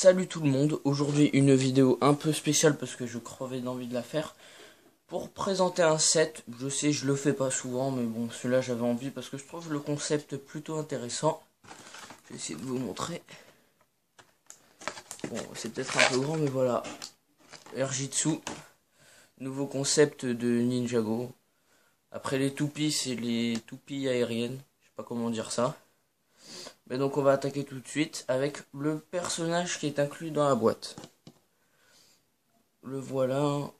Salut tout le monde, aujourd'hui une vidéo un peu spéciale parce que je crevais d'envie de la faire. Pour présenter un set, je sais je le fais pas souvent mais bon celui-là j'avais envie parce que je trouve le concept plutôt intéressant. Je vais essayer de vous montrer. Bon c'est peut-être un peu grand mais voilà. Airjitsu, nouveau concept de Ninjago. Après les toupies c'est les toupies aériennes, je sais pas comment dire ça. Mais donc on va attaquer tout de suite avec le personnage qui est inclus dans la boîte. Le voilà,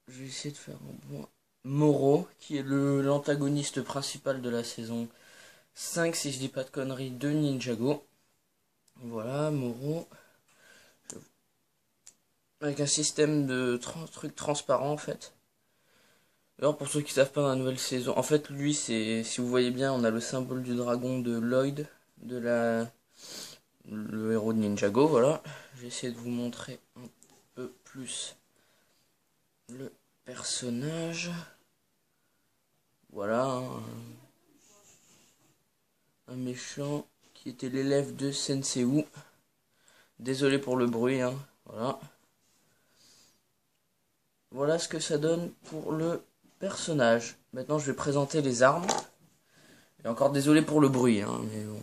je vais essayer de faire un bon... Moro, qui est l'antagoniste principal de la saison 5, si je dis pas de conneries, de Ninjago. Voilà, Moro. Avec un système de trucs transparents en fait. Alors pour ceux qui savent pas dans la nouvelle saison, en fait lui c'est, si vous voyez bien, on a le symbole du dragon de Lloyd, le héros de Ninjago, voilà. Je vais essayer de vous montrer un peu plus le personnage. Voilà, un méchant qui était l'élève de Sensei Wu. Désolé pour le bruit, hein. Voilà. Voilà ce que ça donne pour le personnage. Maintenant, je vais présenter les armes. Et encore désolé pour le bruit, hein, mais bon.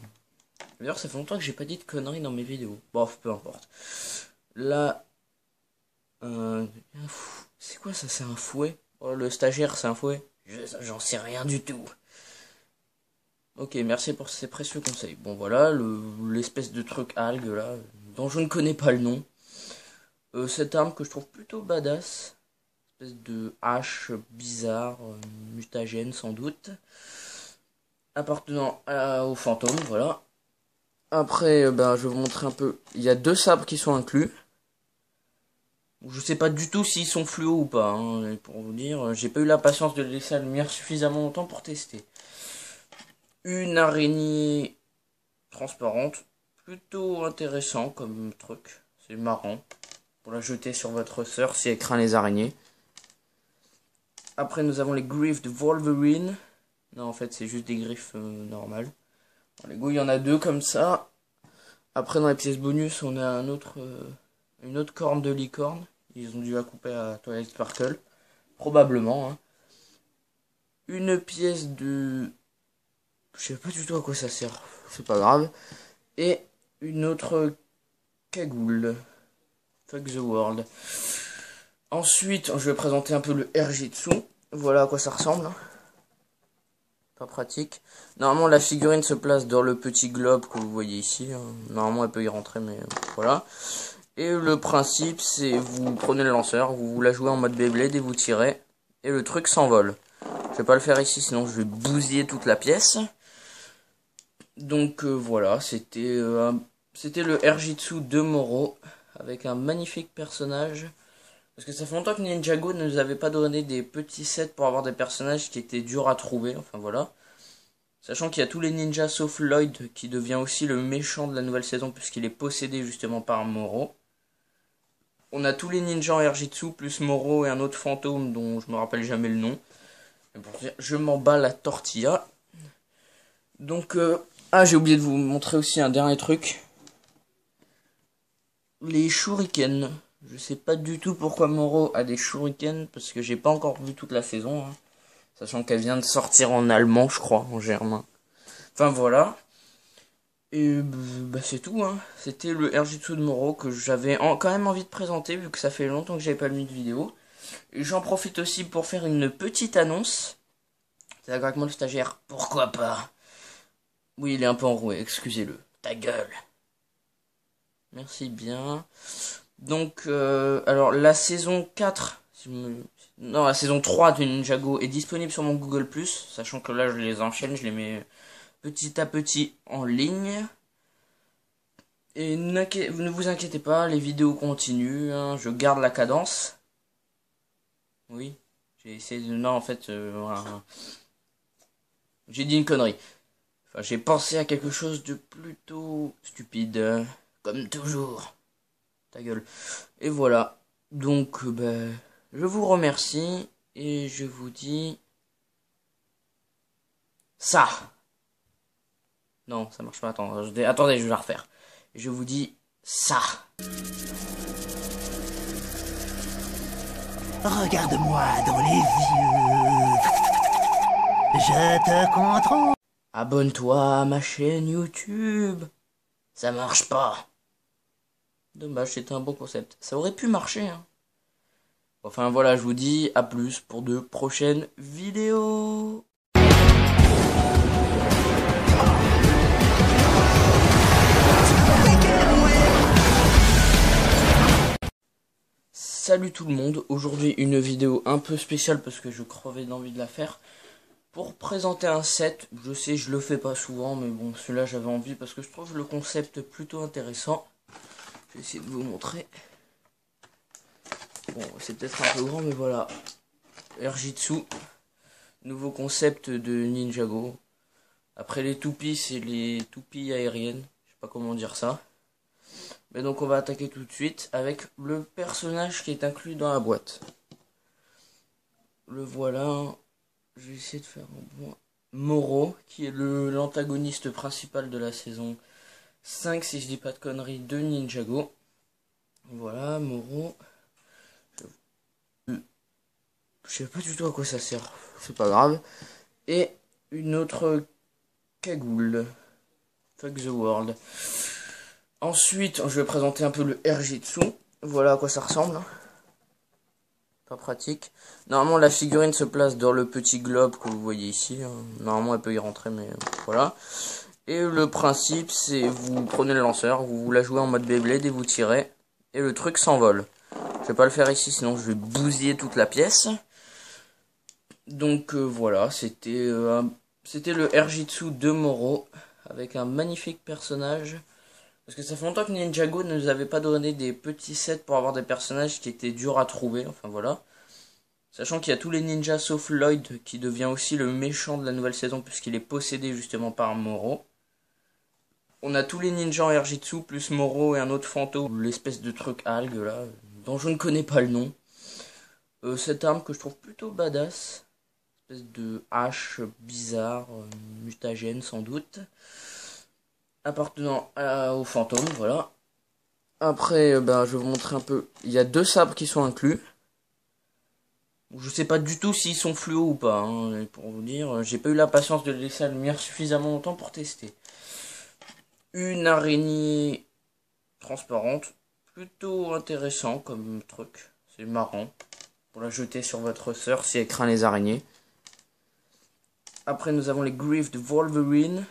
D'ailleurs, ça fait longtemps que j'ai pas dit de conneries dans mes vidéos. Bref, peu importe. Là, c'est quoi ça? C'est un fouet? Oh, le stagiaire, c'est un fouet? J'en sais rien du tout. Ok, merci pour ces précieux conseils. Bon, voilà, l'espèce de truc algue, là, dont je ne connais pas le nom. Cette arme que je trouve plutôt badass. Espèce de hache bizarre, mutagène sans doute. Appartenant au fantôme, voilà. Après, ben, je vais vous montrer un peu. Il y a deux sabres qui sont inclus. Je sais pas du tout s'ils sont fluo ou pas, hein, pour vous dire. J'ai pas eu la patience de laisser la lumière suffisamment longtemps pour tester. Une araignée transparente. Plutôt intéressant comme truc. C'est marrant. Pour la jeter sur votre sœur si elle craint les araignées. Après, nous avons les griffes de Wolverine. Non, en fait, c'est juste des griffes normales. Bon, les go, il y en a deux comme ça. Après, dans les pièces bonus, on a une autre corne de licorne. Ils ont dû la couper à Twilight Sparkle. Probablement. Hein. Une pièce de... Je sais pas du tout à quoi ça sert. C'est pas grave. Et une autre cagoule. Fuck the world. Ensuite, je vais présenter un peu le Airjitsu. Voilà à quoi ça ressemble. Pas pratique. Normalement, la figurine se place dans le petit globe que vous voyez ici. Normalement, elle peut y rentrer, mais voilà. Et le principe, c'est vous prenez le lanceur, vous la jouez en mode Beyblade et vous tirez. Et le truc s'envole. Je vais pas le faire ici, sinon je vais bousiller toute la pièce. Donc voilà, c'était le Airjitsu de Moro. Avec un magnifique personnage. Parce que ça fait longtemps que Ninjago ne nous avait pas donné des petits sets pour avoir des personnages qui étaient durs à trouver. Enfin voilà. Sachant qu'il y a tous les ninjas sauf Lloyd qui devient aussi le méchant de la nouvelle saison puisqu'il est possédé justement par Moro. On a tous les ninjas en Airjitsu plus Moro et un autre fantôme dont je me rappelle jamais le nom. Mais pour dire, je m'en bats la tortilla. Donc, j'ai oublié de vous montrer aussi un dernier truc. Les shurikens. Je sais pas du tout pourquoi Moro a des shurikens parce que j'ai pas encore vu toute la saison. Hein. Sachant qu'elle vient de sortir en allemand, je crois, en germain. Enfin voilà. Et bah c'est tout, hein. C'était le Airjitsu de Moro que j'avais quand même envie de présenter vu que ça fait longtemps que j'avais pas mis de vidéo. Et j'en profite aussi pour faire une petite annonce. C'est d'accord avec moi le stagiaire? Pourquoi pas? Oui, il est un peu enroué, excusez-le. Ta gueule. Merci bien. Donc, alors la saison 4, non, la saison 3 de Ninjago est disponible sur mon Google+, sachant que là je les enchaîne, je les mets petit à petit en ligne. Et ne vous inquiétez pas, les vidéos continuent, hein, je garde la cadence. Oui, j'ai essayé de... Non, en fait, voilà. J'ai dit une connerie. Enfin, j'ai pensé à quelque chose de plutôt stupide, comme toujours. Ta gueule. Et voilà. Donc, ben, je vous remercie et je vous dis ça. Non, ça marche pas. Attendez, je vais la refaire. Je vous dis ça. Regarde-moi dans les yeux. Je te contrôle. Abonne-toi à ma chaîne YouTube. Ça marche pas. Dommage, c'était un bon concept. Ça aurait pu marcher, hein. Enfin voilà, je vous dis à plus pour de prochaines vidéos. Salut tout le monde, aujourd'hui une vidéo un peu spéciale parce que je crevais d'envie de la faire. Pour présenter un set, je sais je le fais pas souvent mais bon celui-là j'avais envie parce que je trouve le concept plutôt intéressant. Je vais essayer de vous montrer. Bon c'est peut-être un peu grand mais voilà. Airjitsu, nouveau concept de Ninjago. Après les toupies c'est les toupies aériennes, je sais pas comment dire ça. Mais donc on va attaquer tout de suite avec le personnage qui est inclus dans la boîte. Le voilà. Je vais essayer de faire un bon... Moro, qui est l'antagoniste principal de la saison 5, si je dis pas de conneries, de Ninjago. Voilà, Moro. Je sais pas du tout à quoi ça sert, c'est pas grave. Et une autre cagoule. Fuck the world. Ensuite, je vais présenter un peu le Airjitsu. Voilà à quoi ça ressemble. Pas pratique. Normalement, la figurine se place dans le petit globe que vous voyez ici. Normalement, elle peut y rentrer, mais voilà. Et le principe, c'est vous prenez le lanceur, vous la jouez en mode Beyblade et vous tirez. Et le truc s'envole. Je vais pas le faire ici, sinon je vais bousiller toute la pièce. Donc voilà, c'était le Airjitsu de Moro. Avec un magnifique personnage. Parce que ça fait longtemps que Ninjago ne nous avait pas donné des petits sets pour avoir des personnages qui étaient durs à trouver. Enfin voilà. Sachant qu'il y a tous les ninjas sauf Lloyd qui devient aussi le méchant de la nouvelle saison puisqu'il est possédé justement par Moro. On a tous les ninjas en Airjitsu plus Moro et un autre fantôme, l'espèce de truc algue là, dont je ne connais pas le nom. Cette arme que je trouve plutôt badass. Espèce de hache bizarre, mutagène sans doute. Appartenant au fantôme, voilà. Après, je vais vous montrer un peu. Il y a 2 sabres qui sont inclus. Je sais pas du tout s'ils sont fluo ou pas. Hein, pour vous dire, j'ai pas eu la patience de laisser la lumière suffisamment longtemps pour tester. Une araignée transparente. Plutôt intéressant comme truc. C'est marrant. Pour la jeter sur votre sœur si elle craint les araignées. Après, nous avons les griffes de Wolverine.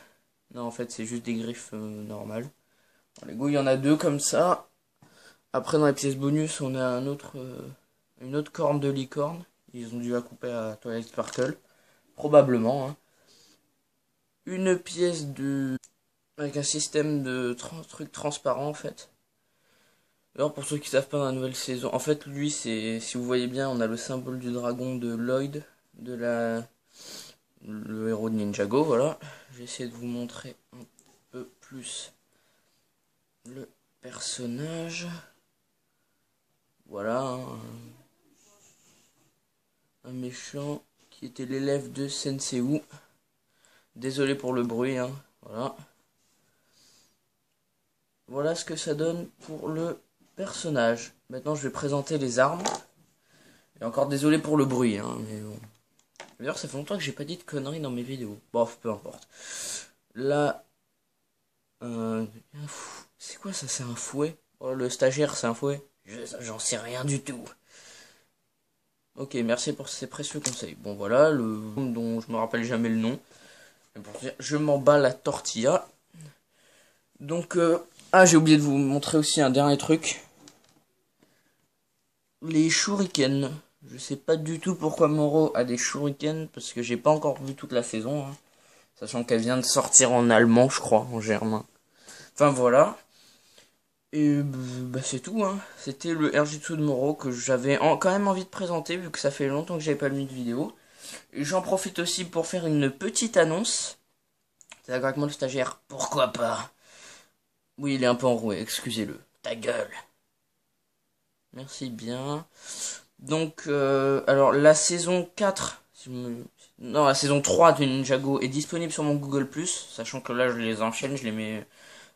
Non, en fait, c'est juste des griffes normales. Bon, les goûts, il y en a 2 comme ça. Après, dans les pièces bonus, on a une autre corne de licorne. Ils ont dû la couper à Twilight Sparkle. Probablement. Hein. Une pièce avec un système de trucs transparents, en fait. Alors, pour ceux qui savent pas dans la nouvelle saison, en fait, lui, si vous voyez bien, on a le symbole du dragon de Lloyd, le héros de Ninjago, voilà. Je vais essayer de vous montrer un peu plus le personnage. Voilà. Un méchant qui était l'élève de Senseiu. Désolé pour le bruit, hein. Voilà. Voilà ce que ça donne pour le personnage. Maintenant, je vais présenter les armes. Et encore désolé pour le bruit, hein, mais bon. D'ailleurs, ça fait longtemps que j'ai pas dit de conneries dans mes vidéos. Bof, peu importe. Là, c'est quoi ça? C'est un fouet? Oh, le stagiaire, c'est un fouet? J'en sais rien du tout. Ok, merci pour ces précieux conseils. Bon, voilà, le dont je me rappelle jamais le nom. Pour dire, je m'en bats la tortilla. Donc, j'ai oublié de vous montrer aussi un dernier truc. Les shurikens. Je sais pas du tout pourquoi Moro a des shurikens, parce que j'ai pas encore vu toute la saison, hein, sachant qu'elle vient de sortir en allemand, je crois, en germain. Enfin voilà. Et c'est tout, hein. C'était le Airjitsu de Moro que j'avais quand même envie de présenter, vu que ça fait longtemps que j'avais pas mis de vidéo. Et j'en profite aussi pour faire une petite annonce. C'est d'accord avec moi le stagiaire? Pourquoi pas? Oui, il est un peu enroué, excusez-le. Ta gueule. Merci bien. Donc, alors la saison 4, non, la saison 3 de Ninjago est disponible sur mon Google+, sachant que là je les enchaîne, je les mets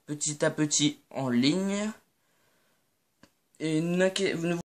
petit à petit en ligne. Et ne